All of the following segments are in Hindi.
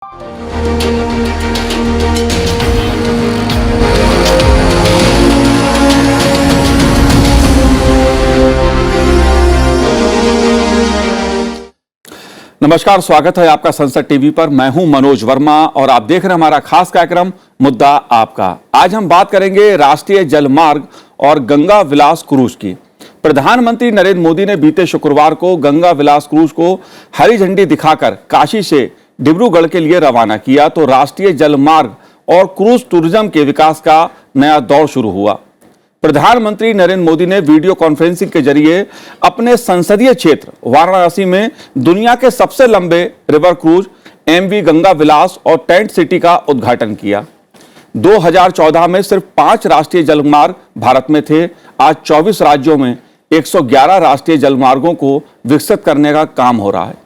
नमस्कार, स्वागत है आपका संसद टीवी पर। मैं हूं मनोज वर्मा और आप देख रहे हैं हमारा खास कार्यक्रम मुद्दा आपका। आज हम बात करेंगे राष्ट्रीय जलमार्ग और गंगा विलास क्रूज की। प्रधानमंत्री नरेंद्र मोदी ने बीते शुक्रवार को गंगा विलास क्रूज को हरी झंडी दिखाकर काशी से डिब्रूगढ़ के लिए रवाना किया, तो राष्ट्रीय जलमार्ग और क्रूज टूरिज्म के विकास का नया दौर शुरू हुआ। प्रधानमंत्री नरेंद्र मोदी ने वीडियो कॉन्फ्रेंसिंग के जरिए अपने संसदीय क्षेत्र वाराणसी में दुनिया के सबसे लंबे रिवर क्रूज एमवी गंगा विलास और टेंट सिटी का उद्घाटन किया। 2014 में सिर्फ 5 राष्ट्रीय जलमार्ग भारत में थे। आज 24 राज्यों में 111 राष्ट्रीय जलमार्गों को विकसित करने का काम हो रहा है।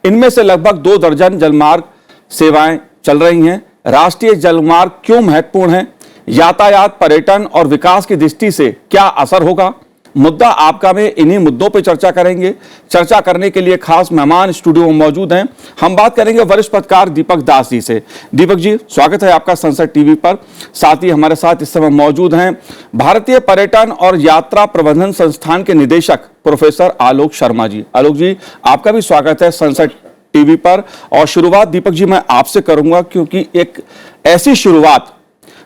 इनमें से लगभग 2 दर्जन जलमार्ग सेवाएं चल रही हैं। राष्ट्रीय जलमार्ग क्यों महत्वपूर्ण है, यातायात, पर्यटन और विकास की दृष्टि से क्या असर होगा, मुद्दा आपका में इन्हीं मुद्दों पर चर्चा करेंगे। चर्चा करने के लिए खास मेहमान स्टूडियो में मौजूद हैं। हम बात करेंगे वरिष्ठ पत्रकार दीपक दास जी से। दीपक जी, स्वागत है आपका संसद टीवी पर। साथ ही हमारे साथ इस समय मौजूद हैं भारतीय पर्यटन और यात्रा प्रबंधन संस्थान के निदेशक प्रोफेसर आलोक शर्मा जी। आलोक जी, आपका भी स्वागत है संसद टीवी पर। और शुरुआत दीपक जी मैं आपसे करूंगा, क्योंकि एक ऐसी शुरुआत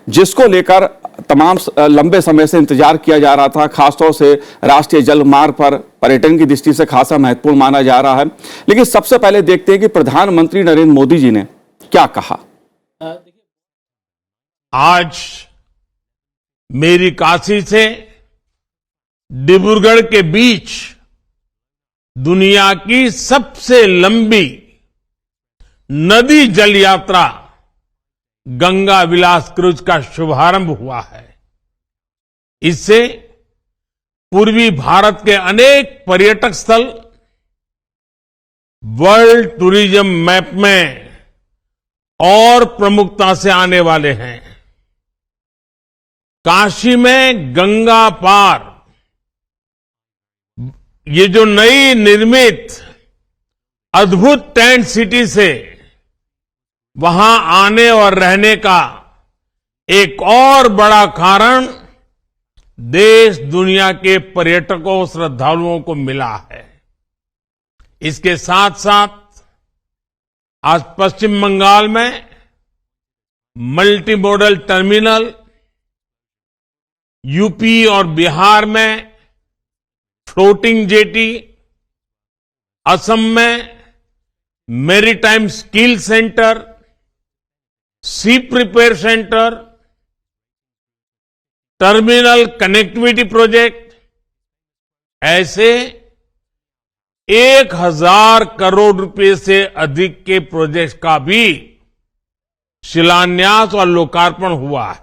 जिसको लेकर तमाम लंबे समय से इंतजार किया जा रहा था, खासतौर से राष्ट्रीय जलमार्ग पर पर्यटन की दृष्टि से खासा महत्वपूर्ण माना जा रहा है। लेकिन सबसे पहले देखते हैं कि प्रधानमंत्री नरेंद्र मोदी जी ने क्या कहा। आज मेरी काशी से डिब्रूगढ़ के बीच दुनिया की सबसे लंबी नदी जल यात्रा गंगा विलास क्रूज का शुभारंभ हुआ है। इससे पूर्वी भारत के अनेक पर्यटक स्थल वर्ल्ड टूरिज्म मैप में और प्रमुखता से आने वाले हैं। काशी में गंगा पार ये जो नई निर्मित अद्भुत टेंट सिटी से वहां आने और रहने का एक और बड़ा कारण देश दुनिया के पर्यटकों श्रद्धालुओं को मिला है। इसके साथ साथ आज पश्चिम बंगाल में मल्टी मॉडल टर्मिनल, यूपी और बिहार में फ्लोटिंग जेटी, असम में maritime skill centre, sea prepare centre, terminal connectivity project, ऐसे 1000 करोड़ रुपए से अधिक के प्रोजेक्ट का भी शिलान्यास और लोकार्पण हुआ है।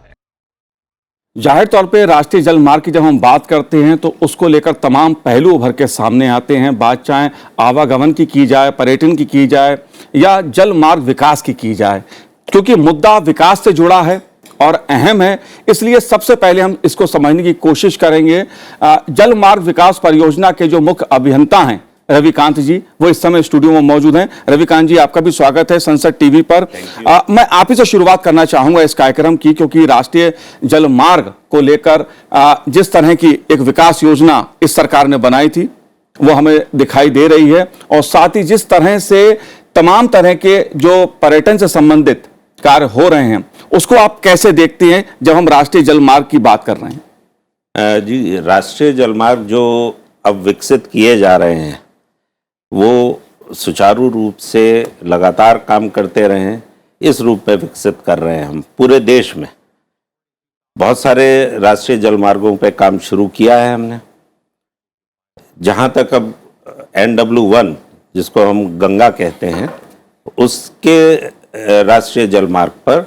जाहिर तौर पे राष्ट्रीय जलमार्ग की जब हम बात करते हैं तो उसको लेकर तमाम पहलू उभर के सामने आते हैं। बात चाहे आवागमन की जाए, पर्यटन की जाए या जलमार्ग विकास की जाए, क्योंकि मुद्दा विकास से जुड़ा है और अहम है। इसलिए सबसे पहले हम इसको समझने की कोशिश करेंगे। जलमार्ग विकास परियोजना के जो मुख्य अभियंता हैं रविकांत जी, वो इस समय स्टूडियो में मौजूद हैं। रविकांत जी, आपका भी स्वागत है संसद टीवी पर। मैं आप ही से शुरुआत करना चाहूंगा इस कार्यक्रम की, क्योंकि राष्ट्रीय जलमार्ग को लेकर जिस तरह की एक विकास योजना इस सरकार ने बनाई थी वो हमें दिखाई दे रही है, और साथ ही जिस तरह से तमाम तरह के जो पर्यटन से संबंधित कार्य हो रहे हैं उसको आप कैसे देखते हैं जब हम राष्ट्रीय जलमार्ग की बात कर रहे हैं? जी, राष्ट्रीय जलमार्ग जो अब विकसित किए जा रहे हैं वो सुचारू रूप से लगातार काम करते रहे हैं, इस रूप में विकसित कर रहे हैं। हम पूरे देश में बहुत सारे राष्ट्रीय जलमार्गों पे काम शुरू किया है हमने। जहाँ तक अब NW1 जिसको हम गंगा कहते हैं, उसके राष्ट्रीय जलमार्ग पर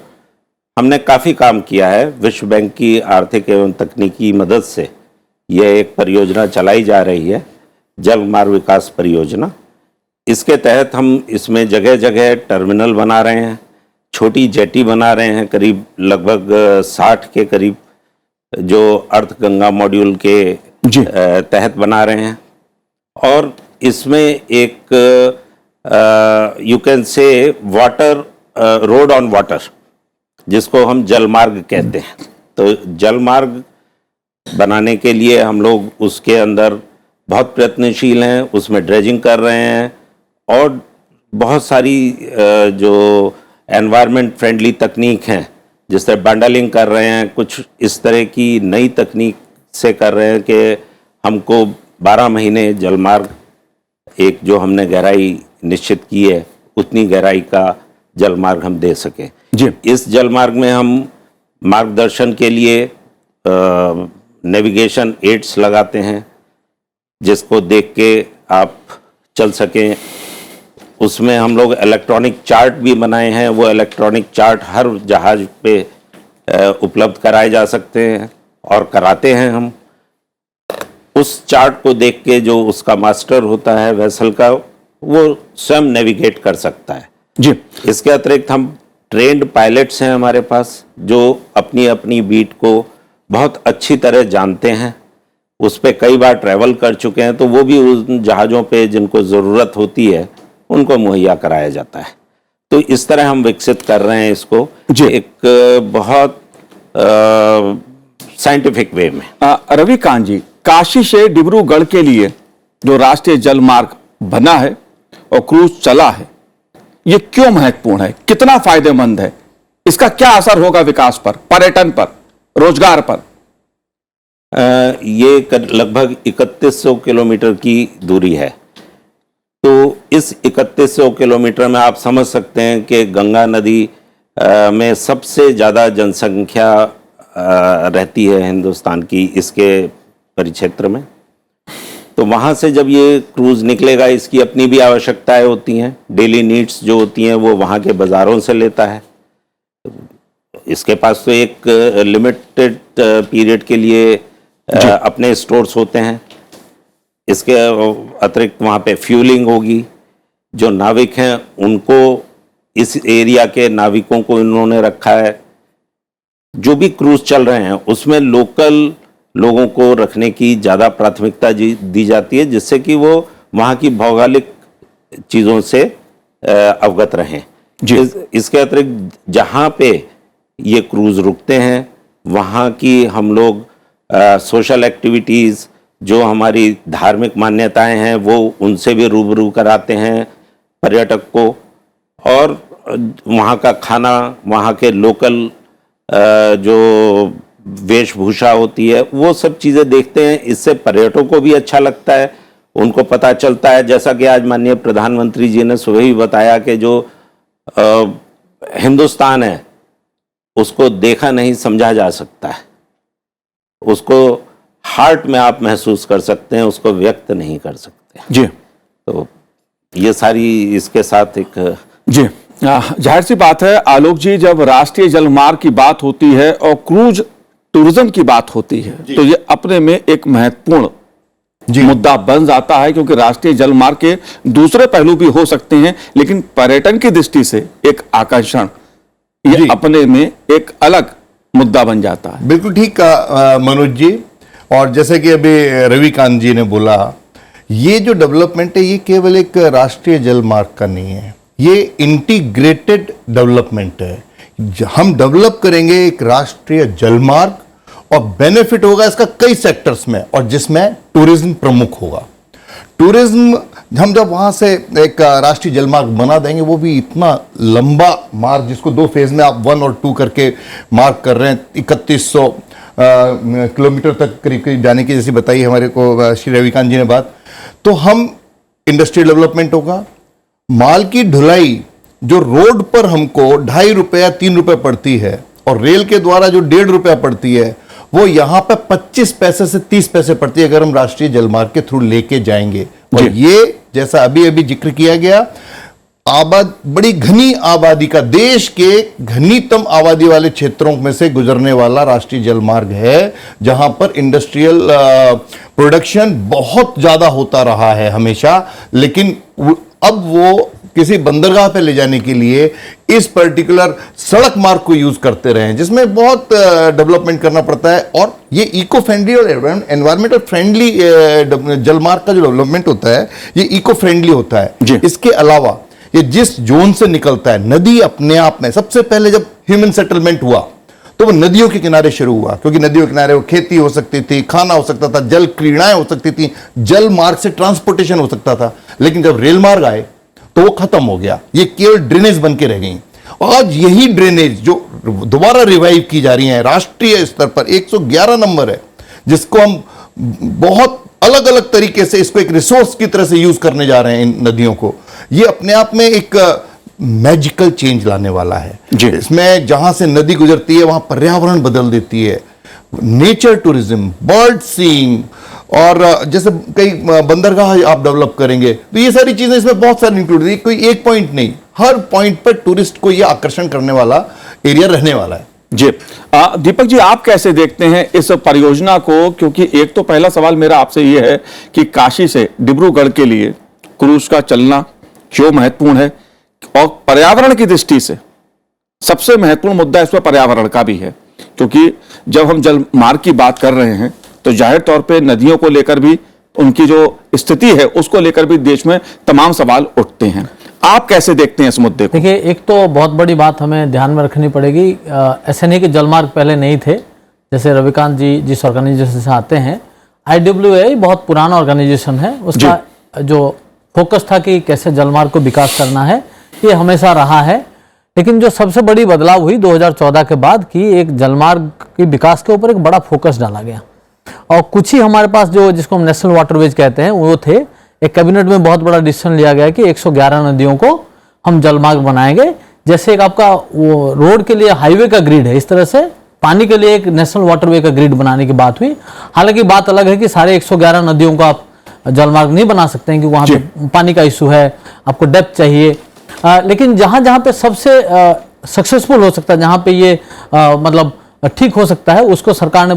हमने काफ़ी काम किया है। विश्व बैंक की आर्थिक एवं तकनीकी मदद से यह एक परियोजना चलाई जा रही है, जल मार्ग विकास परियोजना। इसके तहत हम इसमें जगह जगह टर्मिनल बना रहे हैं, छोटी जेटी बना रहे हैं, करीब लगभग 60 के करीब जो अर्थ गंगा मॉड्यूल के तहत बना रहे हैं। और इसमें एक you can say water road on water, जिसको हम जलमार्ग कहते हैं। तो जलमार्ग बनाने के लिए हम लोग उसके अंदर बहुत प्रयत्नशील हैं, उसमें ड्रेजिंग कर रहे हैं और बहुत सारी जो एनवायरनमेंट फ्रेंडली तकनीक हैं, जिस तरह बंडलिंग कर रहे हैं, कुछ इस तरह की नई तकनीक से कर रहे हैं कि हमको 12 महीने जलमार्ग, एक जो हमने गहराई निश्चित की है उतनी गहराई का जलमार्ग हम दे सकें। जी। इस जलमार्ग में हम मार्गदर्शन के लिए नेविगेशन एड्स लगाते हैं, जिसको देख के आप चल सकें। उसमें हम लोग इलेक्ट्रॉनिक चार्ट भी बनाए हैं, वो इलेक्ट्रॉनिक चार्ट हर जहाज पे उपलब्ध कराए जा सकते हैं और कराते हैं हम। उस चार्ट को देख के जो उसका मास्टर होता है वेसल का, वो स्वयं नेविगेट कर सकता है। जी। इसके अतिरिक्त हम ट्रेंड पायलट्स हैं हमारे पास, जो अपनी अपनी बीट को बहुत अच्छी तरह जानते हैं, उस पर कई बार ट्रैवल कर चुके हैं, तो वो भी उन जहाज़ों पे जिनको ज़रूरत होती है उनको मुहैया कराया जाता है। तो इस तरह हम विकसित कर रहे हैं इसको एक बहुत साइंटिफिक वे में। रविकांत जी, काशी से डिब्रूगढ़ के लिए जो राष्ट्रीय जलमार्ग बना है और क्रूज चला है, ये क्यों महत्वपूर्ण है, कितना फायदेमंद है, इसका क्या असर होगा विकास पर, पर्यटन पर, रोजगार पर? ये लगभग 3100 किलोमीटर की दूरी है। तो इस 3100 किलोमीटर में आप समझ सकते हैं कि गंगा नदी में सबसे ज़्यादा जनसंख्या रहती है हिंदुस्तान की, इसके परिक्षेत्र में। तो वहाँ से जब ये क्रूज़ निकलेगा, इसकी अपनी भी आवश्यकताएं होती हैं, डेली नीड्स जो होती हैं वो वहाँ के बाज़ारों से लेता है। इसके पास तो एक लिमिटेड पीरियड के लिए अपने स्टोर्स होते हैं। इसके अतिरिक्त वहाँ पे फ्यूलिंग होगी। जो नाविक हैं उनको, इस एरिया के नाविकों को इन्होंने रखा है। जो भी क्रूज चल रहे हैं उसमें लोकल लोगों को रखने की ज़्यादा प्राथमिकता दी जाती है, जिससे कि वो वहाँ की भौगोलिक चीज़ों से अवगत रहें। इसके अतिरिक्त जहाँ पे ये क्रूज रुकते हैं वहाँ की हम लोग सोशल एक्टिविटीज़, जो हमारी धार्मिक मान्यताएं हैं, वो उनसे भी रूबरू कराते हैं पर्यटक को। और वहाँ का खाना, वहाँ के लोकल जो वेशभूषा होती है, वो सब चीज़ें देखते हैं। इससे पर्यटकों को भी अच्छा लगता है, उनको पता चलता है। जैसा कि आज माननीय प्रधानमंत्री जी ने सुबह ही बताया कि जो हिंदुस्तान है उसको देखा नहीं समझा जा सकता है, उसको हार्ट में आप महसूस कर सकते हैं, उसको व्यक्त नहीं कर सकते। जी। तो ये सारी इसके साथ एक जी जाहिर सी बात है आलोक जी, जब राष्ट्रीय जलमार्ग की बात होती है और क्रूज टूरिज्म की बात होती है, तो ये अपने में एक महत्वपूर्ण मुद्दा बन जाता है, क्योंकि राष्ट्रीय जलमार्ग के दूसरे पहलू भी हो सकते हैं, लेकिन पर्यटन की दृष्टि से एक आकर्षण ये अपने में एक अलग मुद्दा बन जाता है। बिल्कुल ठीक कहा मनोज जी। और जैसे कि अभी रविकांत जी ने बोला, ये जो डेवलपमेंट है ये केवल एक राष्ट्रीय जलमार्ग का नहीं है, ये इंटीग्रेटेड डेवलपमेंट है। हम डेवलप करेंगे एक राष्ट्रीय जलमार्ग और बेनिफिट होगा इसका कई सेक्टर्स में, और जिसमें टूरिज्म प्रमुख होगा। टूरिज्म हम जब वहां से एक राष्ट्रीय जलमार्ग बना देंगे, वो भी इतना लंबा मार्ग, जिसको 2 फेज में आप 1 और 2 करके मार्क कर रहे हैं, 3100 किलोमीटर तक करीब जाने की जैसी बताई हमारे को श्री रविकांत जी ने बात। तो हम इंडस्ट्रियल डेवलपमेंट होगा, माल की ढुलाई जो रोड पर हमको 2.5 रुपये या 3 रुपये पड़ती है, और रेल के द्वारा जो 1.5 रुपया पड़ती है, वो यहां पे 25 पैसे से 30 पैसे पड़ती है अगर हम राष्ट्रीय जलमार्ग के थ्रू लेके जाएंगे। और ये जैसा अभी अभी जिक्र किया गया, बड़ी घनी आबादी का, देश के घनीतम आबादी वाले क्षेत्रों में से गुजरने वाला राष्ट्रीय जलमार्ग है, जहां पर इंडस्ट्रियल प्रोडक्शन बहुत ज्यादा होता रहा है हमेशा। लेकिन अब वो किसी बंदरगाह पे ले जाने के लिए इस पर्टिकुलर सड़क मार्ग को यूज करते रहे हैं, जिसमें बहुत डेवलपमेंट करना पड़ता है। और ये इको फ्रेंडली और एनवायरमेंटल फ्रेंडली जलमार्ग का जो डेवलपमेंट होता है, ये इको फ्रेंडली होता है। इसके अलावा ये जिस जोन से निकलता है, नदी अपने आप में सबसे पहले जब ह्यूमन सेटलमेंट हुआ तो वो नदियों के किनारे शुरू हुआ, क्योंकि नदियों के किनारे वो खेती हो सकती थी, खाना हो सकता था, जल क्रीड़ाएं हो सकती थी, जल मार्ग से ट्रांसपोर्टेशन हो सकता था। लेकिन जब रेल मार्ग आए तो वो खत्म हो गया, ये केवल ड्रेनेज बन के रह गई। आज यही ड्रेनेज जो दोबारा रिवाइव की जा रही है राष्ट्रीय स्तर पर, 111 नंबर है, जिसको हम बहुत अलग अलग तरीके से इसको एक रिसोर्स की तरह से यूज करने जा रहे हैं इन नदियों को। ये अपने आप में एक मैजिकल चेंज लाने वाला है। इसमें जहां से नदी गुजरती है वहां पर्यावरण बदल देती है, नेचर टूरिज्म, बर्ड सीइंग, और जैसे कई बंदरगाह आप डेवलप करेंगे तो ये सारी चीजें इसमें बहुत सारी इंक्लूड है। कोई एक पॉइंट नहीं, हर पॉइंट पर टूरिस्ट को ये आकर्षण करने वाला एरिया रहने वाला है। जी दीपक जी, आप कैसे देखते हैं इस परियोजना को? क्योंकि एक तो पहला सवाल मेरा आपसे ये है कि काशी से डिब्रूगढ़ के लिए क्रूज का चलना क्यों महत्वपूर्ण है, और पर्यावरण की दृष्टि से सबसे महत्वपूर्ण मुद्दा इसमें पर्यावरण का भी है, क्योंकि जब हम जल मार्ग की बात कर रहे हैं तो जाहिर तौर पे नदियों को लेकर भी, उनकी जो स्थिति है उसको लेकर भी देश में तमाम सवाल उठते हैं। आप कैसे देखते हैं इस मुद्दे को? देखिए, एक तो बहुत बड़ी बात हमें ध्यान में रखनी पड़ेगी, ऐसे नहीं कि जलमार्ग पहले नहीं थे। जैसे रविकांत जी जिस ऑर्गेनाइजेशन से आते हैं, IWA बहुत पुराना ऑर्गेनाइजेशन है, उसका जो फोकस था कि कैसे जलमार्ग को विकास करना है, ये हमेशा रहा है। लेकिन जो सबसे बड़ी बदलाव हुई 2014 के बाद कि एक जलमार्ग के विकास के ऊपर एक बड़ा फोकस डाला गया, और कुछ ही हमारे पास जो जिसको हम नेशनल वाटरवेज कहते हैं वो थे। एक कैबिनेट में बहुत बड़ा डिसीजन लिया गया कि 111 नदियों को हम जलमार्ग बनाएंगे। जैसे एक आपका वो रोड के लिए हाईवे का ग्रिड है, इस तरह से पानी के लिए एक नेशनल वाटरवे का ग्रिड बनाने की बात हुई। हालांकि बात अलग है कि सारे 111 नदियों को आप जलमार्ग नहीं बना सकते हैं, क्योंकि वहाँ पे पानी का इशू है, आपको डेप्थ चाहिए। लेकिन जहाँ जहाँ पे सबसे सक्सेसफुल हो सकता है, जहाँ पे ये मतलब ठीक हो सकता है, उसको सरकार ने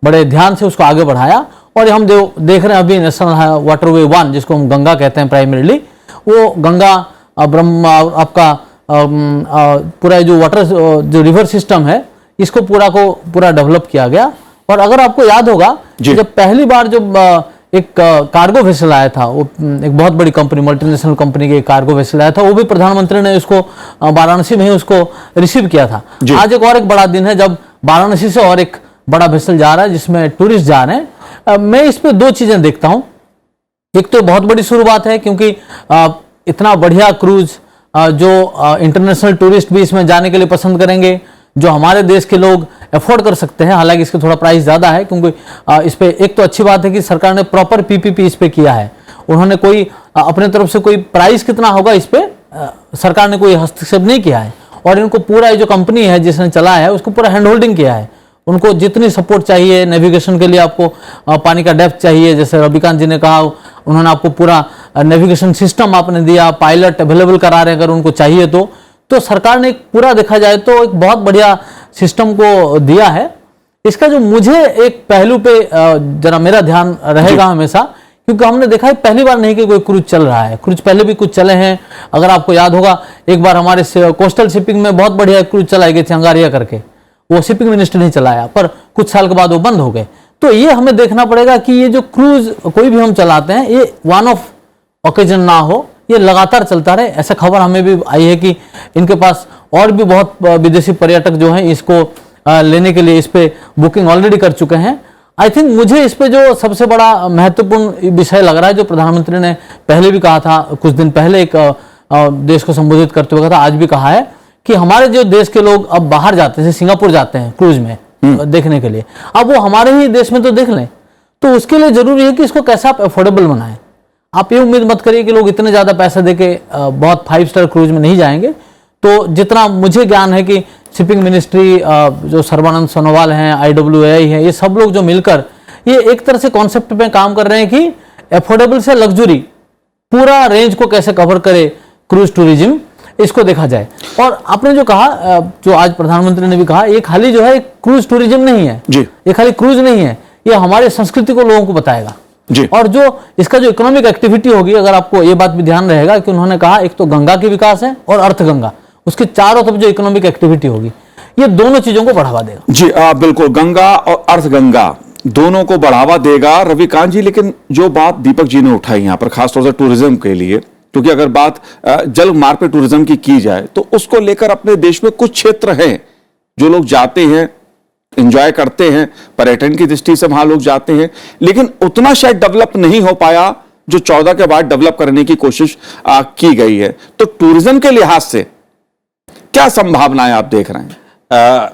बड़े ध्यान से उसको आगे बढ़ाया। और हम जो देख रहे हैं अभी नेशनल वाटरवे 1, जिसको हम गंगा कहते हैं प्राइमरीली, वो गंगा आपका पूरा जो वाटर जो रिवर सिस्टम है, इसको पूरा डेवलप किया गया। और अगर आपको याद होगा, जब पहली बार जब एक कार्गो वेसल आया था, वो एक बहुत बड़ी कंपनी, मल्टीनेशनल कंपनी की कार्गो वेसल आया था, वो भी प्रधानमंत्री ने उसको वाराणसी में ही उसको रिसीव किया था। आज एक और एक बड़ा दिन है जब वाराणसी से और एक बड़ा वेसल जा रहा है जिसमें टूरिस्ट जा रहे हैं। मैं इस पे दो चीजें देखता हूं। एक तो बहुत बड़ी शुरुआत है, क्योंकि इतना बढ़िया क्रूज जो इंटरनेशनल टूरिस्ट भी इसमें जाने के लिए पसंद करेंगे, जो हमारे देश के लोग अफोर्ड कर सकते हैं। हालांकि इसका थोड़ा प्राइस ज़्यादा है, क्योंकि इस पे एक तो अच्छी बात है कि सरकार ने प्रॉपर PPP इस पे किया है। उन्होंने कोई अपने तरफ से कोई प्राइस कितना होगा इस पे सरकार ने कोई हस्तक्षेप नहीं किया है। और इनको पूरा जो कंपनी है जिसने चलाया है उसको पूरा हैंड होल्डिंग किया है। उनको जितनी सपोर्ट चाहिए, नेविगेशन के लिए आपको पानी का डेप्थ चाहिए, जैसे रविकांत जी ने कहा, उन्होंने आपको पूरा नेविगेशन सिस्टम आपने दिया, पायलट अवेलेबल करा रहे हैं अगर उनको चाहिए तो सरकार ने एक पूरा देखा जाए तो एक बहुत बढ़िया सिस्टम को दिया है। इसका जो मुझे एक पहलू पे जरा मेरा ध्यान रहेगा हमेशा, क्योंकि हमने देखा है पहली बार नहीं कि कोई क्रूज चल रहा है, क्रूज पहले भी कुछ चले हैं। अगर आपको याद होगा, एक बार हमारे कोस्टल शिपिंग में बहुत बढ़िया क्रूज चलाई गई थी अंगारिया करके, वो शिपिंग मिनिस्टर नहीं चलाया, पर कुछ साल के बाद वो बंद हो गए। तो ये हमें देखना पड़ेगा कि ये जो क्रूज कोई भी हम चलाते हैं, ये वन ऑफ ओकेजन ना हो, ये लगातार चलता रहे। ऐसा खबर हमें भी आई है कि इनके पास और भी बहुत विदेशी पर्यटक जो हैं इसको लेने के लिए इस पे बुकिंग ऑलरेडी कर चुके हैं। आई थिंक मुझे इस पे जो सबसे बड़ा महत्वपूर्ण विषय लग रहा है, जो प्रधानमंत्री ने पहले भी कहा था, कुछ दिन पहले एक देश को संबोधित करते हुए कहा था, आज भी कहा है कि हमारे जो देश के लोग अब बाहर जाते हैं, सिंगापुर जाते हैं क्रूज में देखने के लिए, अब वो हमारे ही देश में तो देख लें। तो उसके लिए जरूरी है कि इसको कैसे आप अफोर्डेबल बनाएं। आप ये उम्मीद मत करिए कि लोग इतने ज्यादा पैसे देके बहुत 5 स्टार क्रूज में नहीं जाएंगे। तो जितना मुझे ज्ञान है कि शिपिंग मिनिस्ट्री, जो सर्बानंद सोनोवाल हैं, IWA है, ये सब लोग जो मिलकर ये एक तरह से कॉन्सेप्ट पे काम कर रहे हैं कि अफोर्डेबल से लग्जरी पूरा रेंज को कैसे कवर करे क्रूज टूरिज्म, इसको देखा जाए। और आपने जो कहा, जो आज प्रधानमंत्री ने भी कहा, ये खाली जो है क्रूज टूरिज्म नहीं है जी, ये खाली क्रूज नहीं है, ये हमारी संस्कृति को लोगों को बताएगा जी। और जो इसका जो इकोनॉमिक एक्टिविटी होगी, अगर आपको ये बात भी ध्यान रहेगा कि उन्होंने कहा एक तो गंगा की विकास है और अर्थ गंगा, उसके चारों तरफ जो इकोनॉमिक एक्टिविटी होगी, ये दोनों चीजों को बढ़ावा देगा जी। बिल्कुल, गंगा और अर्थ गंगा दोनों को बढ़ावा देगा रविकांत जी। लेकिन जो बात दीपक जी ने उठाई यहाँ पर खासतौर से टूरिज्म के लिए, क्योंकि अगर बात जल मार्ग पे टूरिज्म की जाए तो उसको लेकर अपने देश में कुछ क्षेत्र हैं जो लोग जाते हैं, एंजॉय करते हैं, पर्यटन की दृष्टि से वहां लोग जाते हैं, लेकिन उतना शायद डेवलप नहीं हो पाया जो 14 के बाद डेवलप करने की कोशिश की गई है। तो टूरिज्म के लिहाज से क्या संभावनाएं आप देख रहे हैं?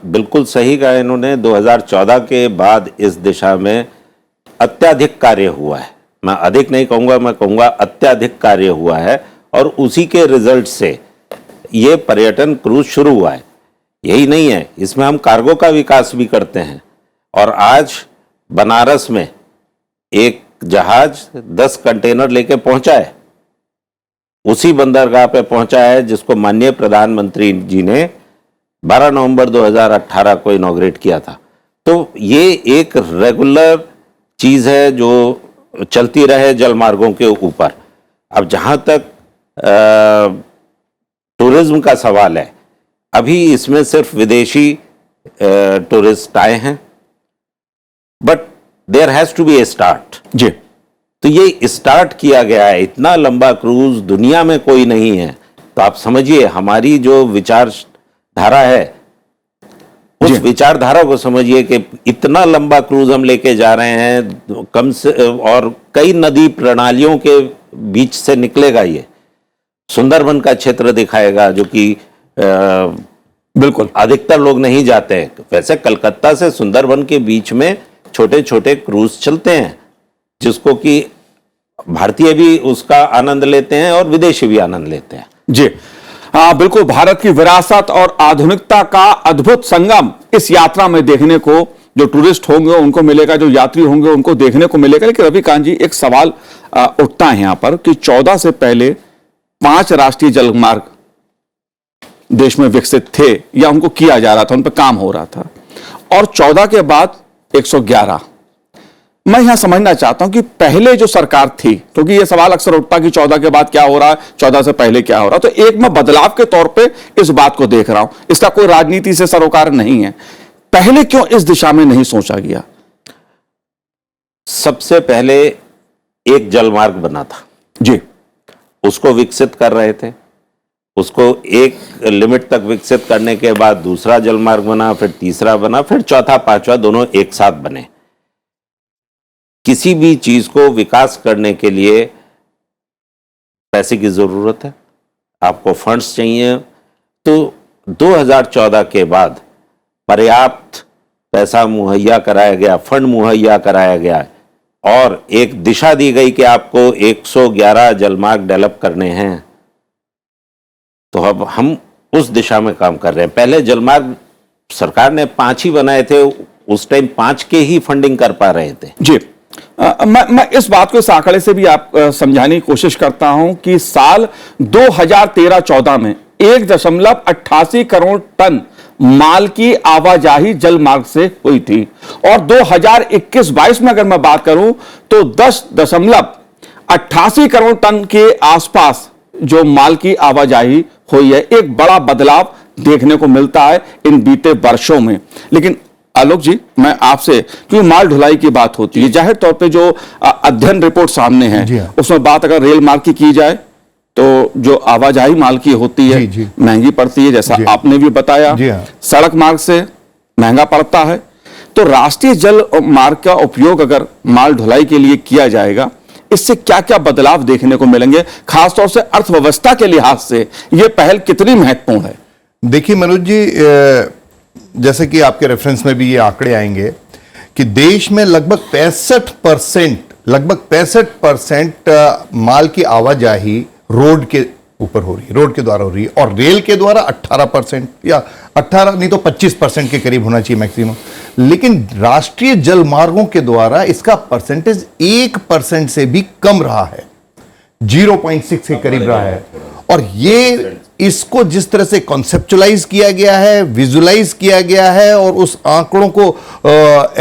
बिल्कुल सही कहा इन्होंने। 2014 के बाद इस दिशा में अत्यधिक कार्य हुआ है। मैं अधिक नहीं कहूंगा, मैं कहूंगा अत्यधिक कार्य हुआ है, और उसी के रिजल्ट से ये पर्यटन क्रूज शुरू हुआ है। यही नहीं है, इसमें हम कार्गो का विकास भी करते हैं। और आज बनारस में एक जहाज 10 कंटेनर लेके पहुंचा है, उसी बंदरगाह पे पहुंचा है जिसको माननीय प्रधानमंत्री जी ने 12 नवंबर 2018 को इनॉग्रेट किया था। तो ये एक रेगुलर चीज है जो चलती रहे जल मार्गों के ऊपर। अब जहां तक टूरिज्म का सवाल है, अभी इसमें सिर्फ विदेशी टूरिस्ट आए हैं, but there has to be a start. जी, तो ये स्टार्ट किया गया है। इतना लंबा क्रूज दुनिया में कोई नहीं है। तो आप समझिए हमारी जो विचारधारा है, उस विचारधारा को समझिए कि इतना लंबा क्रूज हम लेके जा रहे हैं, कम से और कई नदी प्रणालियों के बीच से निकलेगा। ये सुंदरबन का क्षेत्र दिखाएगा जो कि बिल्कुल अधिकतर लोग नहीं जाते हैं। वैसे कलकत्ता से सुंदरबन के बीच में छोटे छोटे क्रूज चलते हैं, जिसको कि भारतीय भी उसका आनंद लेते हैं और विदेशी भी आनंद लेते हैं। जी हाँ, बिल्कुल। भारत की विरासत और आधुनिकता का अद्भुत संगम इस यात्रा में देखने को जो टूरिस्ट होंगे उनको मिलेगा, जो यात्री होंगे उनको देखने को मिलेगा। लेकिन रविकांत जी, एक सवाल उठता है यहां पर कि 14 से पहले 5 राष्ट्रीय जलमार्ग देश में विकसित थे या उनको किया जा रहा था, उन पर काम हो रहा था, और 14 के बाद 111। मैं यहां समझना चाहता हूं कि पहले जो सरकार थी, क्योंकि यह सवाल अक्सर उठता कि 14 के बाद क्या हो रहा है, 14 से पहले क्या हो रहा है, तो एक मैं बदलाव के तौर पे इस बात को देख रहा हूं। इसका कोई राजनीति से सरोकार नहीं है। पहले क्यों इस दिशा में नहीं सोचा गया? सबसे पहले एक जलमार्ग बना था जी, उसको विकसित कर रहे थे। उसको एक लिमिट तक विकसित करने के बाद दूसरा जलमार्ग बना, फिर तीसरा बना, फिर चौथा पांचवा दोनों एक साथ बने। किसी भी चीज को विकास करने के लिए पैसे की जरूरत है, आपको फंड्स चाहिए। तो 2014 के बाद पर्याप्त पैसा मुहैया कराया गया, फंड मुहैया कराया गया, और एक दिशा दी गई कि आपको 111 जलमार्ग डेवलप करने हैं। तो अब हम उस दिशा में काम कर रहे हैं। पहले जलमार्ग सरकार ने 5 ही बनाए थे, उस टाइम 5 के ही फंडिंग कर पा रहे थे। जी, मैं इस बात को इस आंकड़े से भी आप समझाने की कोशिश करता हूं कि साल 2013-14 में 1.88 करोड़ टन माल की आवाजाही जल मार्ग से हुई थी, और 2021-22 में अगर मैं बात करूं तो 10.88 करोड़ टन के आसपास जो माल की आवाजाही हुई है। एक बड़ा बदलाव देखने को मिलता है इन बीते वर्षों में। लेकिन आलोक जी, मैं आपसे, क्योंकि माल ढुलाई की बात होती है, जाहिर तौर पे जो अध्ययन रिपोर्ट सामने है उसमें बात अगर रेल मार्ग की जाए तो जो आवाजाही माल की होती है महंगी पड़ती है, जैसा आपने भी बताया। सड़क मार्ग से महंगा पड़ता है। तो राष्ट्रीय जल मार्ग का उपयोग अगर माल ढुलाई के लिए किया जाएगा, इससे क्या क्या बदलाव देखने को मिलेंगे, खासतौर से अर्थव्यवस्था के लिहाज से यह पहल कितनी महत्वपूर्ण है? देखिए मनोज जी, जैसे कि आपके रेफरेंस में भी ये आंकड़े आएंगे कि देश में लगभग 65% माल की आवाजाही रोड के ऊपर हो रही है, रोड के द्वारा हो रही है, और रेल के द्वारा 18% या 18 नहीं तो 25% के करीब होना चाहिए मैक्सिमम। लेकिन राष्ट्रीय जल मार्गों के द्वारा इसका परसेंटेज 1% से भी कम रहा है, 0.6 के करीब रहा है। और ये इसको जिस तरह से कॉन्सेप्चुलाइज किया गया है, विजुलाइज किया गया है, और उस आंकड़ों को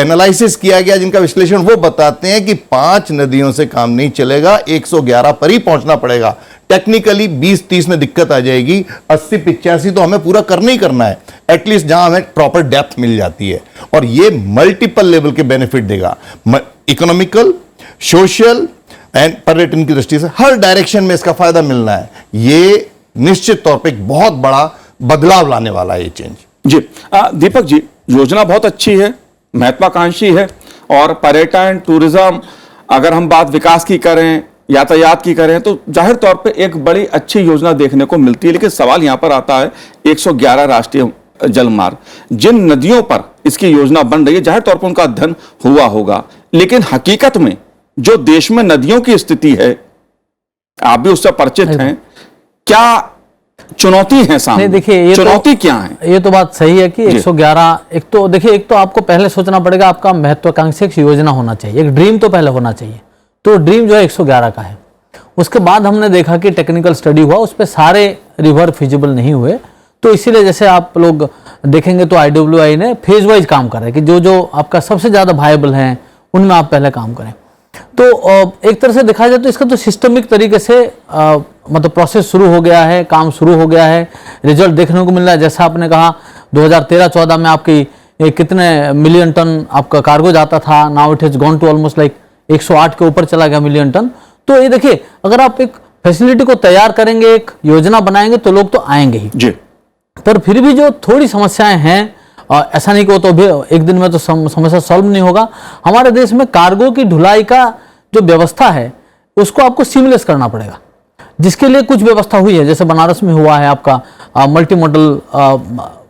एनालिसिस किया गया जिनका विश्लेषण वो बताते हैं कि 5 नदियों से काम नहीं चलेगा, 111 पर ही पहुंचना पड़ेगा। टेक्निकली 20-30 में दिक्कत आ जाएगी, 80-85 तो हमें पूरा करना ही करना है, एटलीस्ट जहां हमें प्रॉपर डेप्थ मिल जाती है। और ये मल्टीपल लेवल के बेनिफिट देगा, इकोनॉमिकल, सोशल, एंड पर्यटन की दृष्टि से हर डायरेक्शन में इसका फायदा मिलना है। ये निश्चित तौर पे एक बहुत बड़ा बदलाव लाने वाला है ये चेंज। जी दीपक जी, योजना बहुत अच्छी है, महत्वाकांक्षी है, और पर्यटन टूरिज्म, अगर हम बात विकास की करें, यातायात की करें, तो जाहिर तौर पे एक बड़ी अच्छी योजना देखने को मिलती है। लेकिन सवाल यहां पर आता है 111 राष्ट्रीय जलमार्ग, जिन नदियों पर इसकी योजना बन रही है, जाहिर तौर पर उनका अध्ययन हुआ होगा, लेकिन हकीकत में जो देश में नदियों की स्थिति है, आप भी उससे परिचित हैं, क्या चुनौती है सामने? देखिए, ये चुनौती क्या है? ये तो बात सही है कि 111, एक तो देखिए, एक तो आपको पहले सोचना पड़ेगा, आपका महत्वाकांक्षी एक योजना होना चाहिए, एक ड्रीम तो पहले होना चाहिए। तो ड्रीम जो है 111 का है। उसके बाद हमने देखा कि टेक्निकल स्टडी हुआ, उस पर सारे रिवर फिजिबल नहीं हुए, तो इसीलिए जैसे आप लोग देखेंगे तो IWI ने फेज वाइज काम कर रहा है कि जो जो आपका सबसे ज़्यादा वायबल हैं उनमें आप पहले काम करें। तो एक तरह से देखा जाए तो इसका तो सिस्टमिक तरीके से मतलब प्रोसेस शुरू हो गया है, काम शुरू हो गया है, रिजल्ट देखने को मिल रहा है। जैसा आपने कहा 2013-14 में आपकी कितने मिलियन टन आपका कार्गो जाता था, now it has gone to almost like 108 के ऊपर चला गया मिलियन टन। तो ये देखिए, अगर आप एक फैसिलिटी को तैयार करेंगे, एक योजना बनाएंगे, तो लोग तो आएंगे ही जी। पर फिर भी जो थोड़ी समस्याएं हैं, और ऐसा नहीं कि वो तो भी एक दिन में तो समस्या सॉल्व नहीं होगा। हमारे देश में कार्गो की ढुलाई का जो व्यवस्था है उसको आपको सीमलेस करना पड़ेगा, जिसके लिए कुछ व्यवस्था हुई है। जैसे बनारस में हुआ है, आपका मल्टी मॉडल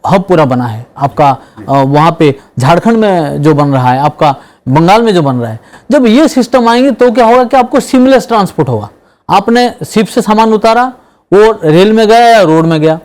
हब पूरा बना है, आपका वहाँ पे झारखंड में जो बन रहा है, आपका बंगाल में जो बन रहा है। जब ये सिस्टम आएंगे तो क्या होगा कि आपको सीमलेस ट्रांसपोर्ट होगा। आपने शिप से सामान उतारा, वो रेल में गया या रोड में गया।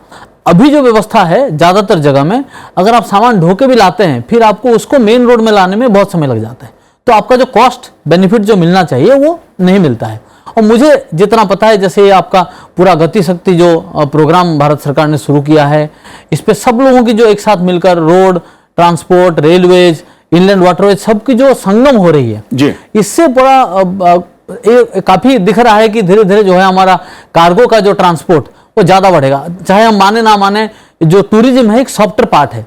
अभी जो व्यवस्था है ज़्यादातर जगह में, अगर आप सामान ढो के भी लाते हैं, फिर आपको उसको मेन रोड में लाने में बहुत समय लग जाता है। तो आपका जो कॉस्ट बेनिफिट जो मिलना चाहिए वो नहीं मिलता है। और मुझे जितना पता है, जैसे ये आपका पूरा गति शक्ति जो प्रोग्राम भारत सरकार ने शुरू किया है, इस पर सब लोगों की जो एक साथ मिलकर road transport, railways, inland waterways, सबकी जो संगम हो रही है जी, इससे बड़ा काफ़ी दिख रहा है कि धीरे धीरे जो है हमारा कार्गो का जो ट्रांसपोर्ट वो ज़्यादा बढ़ेगा। चाहे हम माने ना माने, जो टूरिज्म है एक सॉफ्टवेयर पार्ट है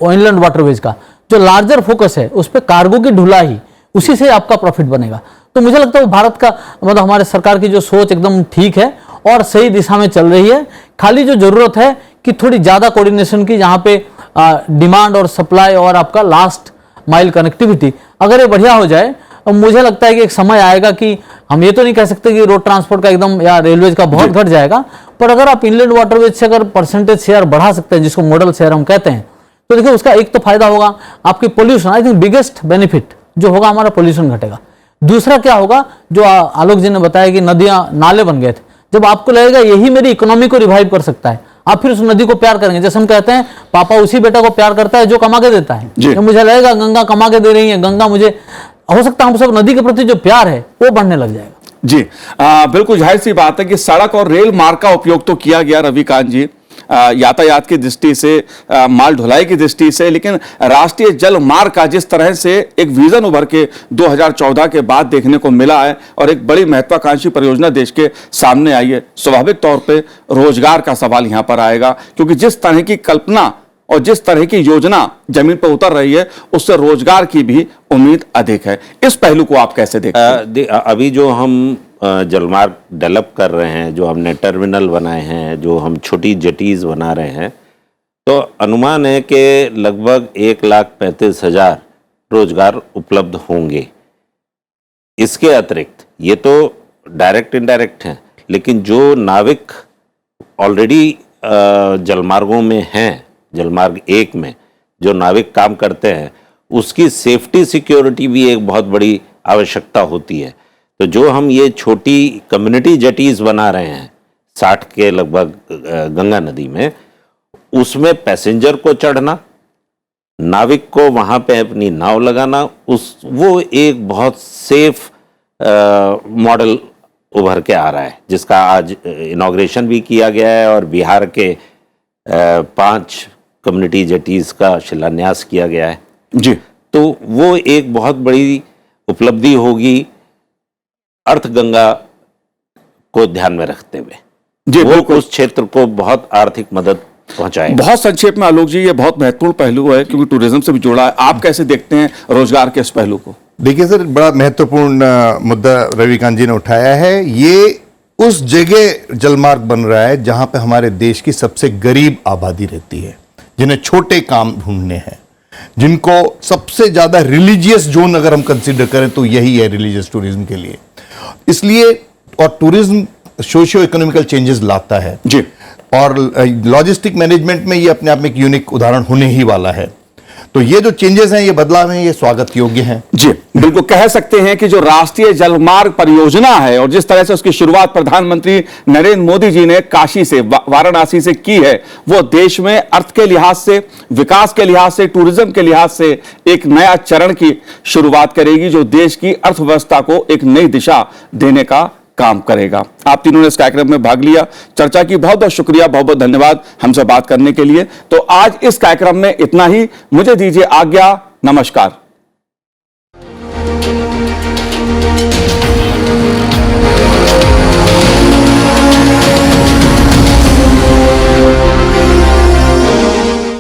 इनलैंड वाटरवेज का, जो लार्जर फोकस है उस पर कार्गो की ढुलाई, उसी से आपका प्रॉफिट बनेगा। तो मुझे लगता है भारत का मतलब हमारे सरकार की जो सोच एकदम ठीक है और सही दिशा में चल रही है। खाली जो जरूरत है कि थोड़ी ज़्यादा कोऑर्डिनेशन की, जहाँ पे डिमांड और सप्लाई और आपका लास्ट माइल कनेक्टिविटी अगर ये बढ़िया हो जाए, मुझे लगता है कि एक समय आएगा कि हम ये तो नहीं कह सकते कि रोड ट्रांसपोर्ट का एकदम या रेलवेज का बहुत घट जाएगा, पर अगर आप इनलैंड वाटरवेज से अगर परसेंटेज शेयर बढ़ा सकते हैं, जिसको मॉडल शेयर हम कहते हैं, तो देखिए उसका एक तो फायदा होगा आपकी pollution. I think biggest benefit जो होगा हमारा पोल्यूशन घटेगा। दूसरा क्या होगा, जो आलोक जी ने बताया कि नदियां नाले बन गए थे, जब आपको लगेगा यही मेरी इकोनॉमी को रिवाइव कर सकता है, आप फिर उस नदी को प्यार करेंगे। जैसे हम कहते हैं पापा उसी बेटा को प्यार करता है जो कमा के देता है। तो मुझे लगेगा गंगा कमा के दे रही है, गंगा मुझे, हो सकता है हम सब नदी के प्रति जो प्यार है वो बढ़ने लग जाएगा। जी बिल्कुल जाहिर सी बात है कि सड़क और रेल मार्ग का उपयोग तो किया गया रविकांत जी, यातायात की दृष्टि से, माल ढुलाई की दृष्टि से, लेकिन राष्ट्रीय जल मार्ग का जिस तरह से एक विजन उभर के 2014 के बाद देखने को मिला है और एक बड़ी महत्वाकांक्षी परियोजना देश के सामने आई है, स्वाभाविक तौर पे रोजगार का सवाल यहां पर आएगा, क्योंकि जिस तरह की कल्पना और जिस तरह की योजना जमीन पर उतर रही है उससे रोजगार की भी उम्मीद अधिक है। इस पहलू को आप कैसे देखते हैं? अभी जो हम जलमार्ग डेवलप कर रहे हैं, जो हमने टर्मिनल बनाए हैं, जो हम छोटी जेटीज बना रहे हैं, तो अनुमान है कि लगभग 1,35,000 रोजगार उपलब्ध होंगे। इसके अतिरिक्त ये तो डायरेक्ट इनडायरेक्ट हैं, लेकिन जो नाविक ऑलरेडी जलमार्गों में हैं, जलमार्ग 1 में जो नाविक काम करते हैं, उसकी सेफ्टी सिक्योरिटी भी एक बहुत बड़ी आवश्यकता होती है। तो जो हम ये छोटी कम्युनिटी जेटीज बना रहे हैं 60 के लगभग गंगा नदी में, उसमें पैसेंजर को चढ़ना, नाविक को वहाँ पे अपनी नाव लगाना, वो एक बहुत सेफ मॉडल उभर के आ रहा है, जिसका आज इनॉग्रेशन भी किया गया है और बिहार के 5 कम्युनिटी जेटीज का शिलान्यास किया गया है जी। तो वो एक बहुत बड़ी उपलब्धि होगी अर्थगंगा को ध्यान में रखते हुए जी। वो उस क्षेत्र को बहुत आर्थिक मदद पहुंचाएगा। बहुत संक्षेप में आलोक जी, ये बहुत महत्वपूर्ण पहलू है क्योंकि टूरिज्म से भी जुड़ा है। आप कैसे देखते हैं रोजगार के इस पहलू को? देखिए सर, बड़ा महत्वपूर्ण मुद्दा रविकांत जी ने उठाया है। ये उस जगह जलमार्ग बन रहा है जहां पे हमारे देश की सबसे गरीब आबादी रहती है, जिन्हें छोटे काम ढूंढने हैं, जिनको सबसे ज्यादा रिलीजियस जोन अगर हम कंसीडर करें तो यही है रिलीजियस टूरिज्म के लिए। इसलिए और टूरिज्म सोशियो इकोनॉमिकल चेंजेस लाता है जी, और लॉजिस्टिक मैनेजमेंट में ये अपने आप में एक यूनिक उदाहरण होने ही वाला है। तो ये जो चेंजेस हैं, ये बदलाव हैं, ये स्वागत योग्य हैं। जी बिल्कुल कह सकते हैं कि जो राष्ट्रीय जलमार्ग परियोजना है और जिस तरह से उसकी शुरुआत प्रधानमंत्री नरेंद्र मोदी जी ने काशी से वाराणसी से की है, वो देश में अर्थ के लिहाज से, विकास के लिहाज से, टूरिज्म के लिहाज से एक नया चरण की शुरुआत करेगी, जो देश की अर्थव्यवस्था को एक नई दिशा देने का काम करेगा। आप तीनों ने इस कार्यक्रम में भाग लिया, चर्चा की, बहुत बहुत शुक्रिया, बहुत बहुत धन्यवाद हमसे बात करने के लिए। तो आज इस कार्यक्रम में इतना ही, मुझे दीजिए आज्ञा, नमस्कार।